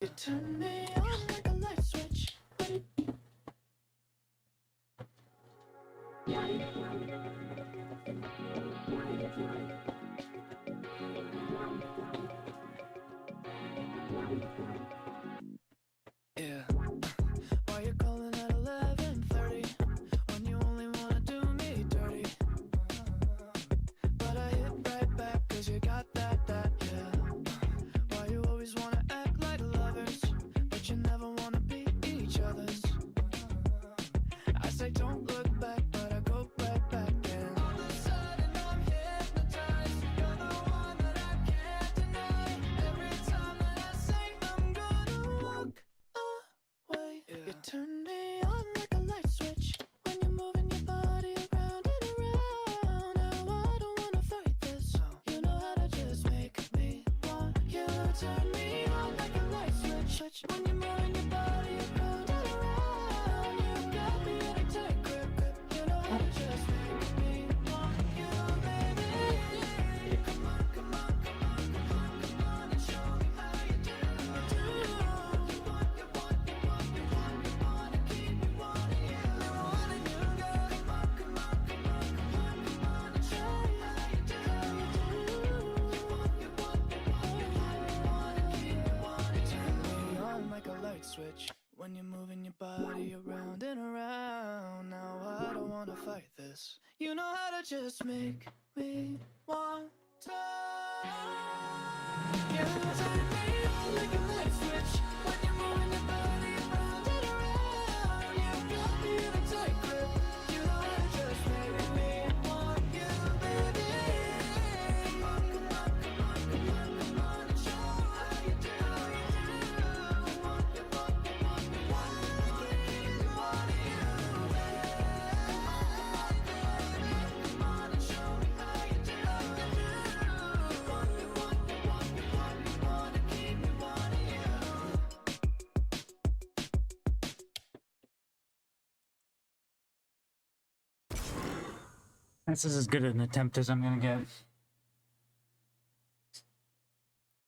You turn me on like a light switch. Yeah. Why you calling at 11:30 when you only wanna do me dirty? But I hit right back 'cause you got that, yeah. Why you always wanna act like lovers, but you never wanna be each other's? I say don't look back, but I go right back and all of a sudden I'm hypnotized. You're the one that I can't deny. Every time that I say I'm gonna walk away, you turn me on like a light switch when you're moving your body around and around. Now I don't wanna fight this. You know how to just make me want you. Turn me on like a light switch when you're moving your body around and around. You got me in a tight grip. You know how to just make me want you, baby. Come on, come on, come on, come on, come on and show me how you do. You want, you want, you want, you want, you want to keep me wanting you. Wanting you, girl. Come on, come on, come on, come on, come on and show me how you do. You want, you want, you want, you want, you want to keep me wanting you. Turn me on like a light switch when you're moving your body around and around. Now I don't wanna fight this. You know how to just make me want to. You turn me on like a light switch when you're moving your body around and around. You got me in a tight grip. You know how to just make me want you, baby. Come on, come on, come on, come on, come on and show me how you do. You want, you want, you want, you want, you want to keep me wanting you, baby. Come on, come on, come on and show me how you do. You want, you want, you want, you want, you want to keep me wanting you. This is as good an attempt as I'm gonna get.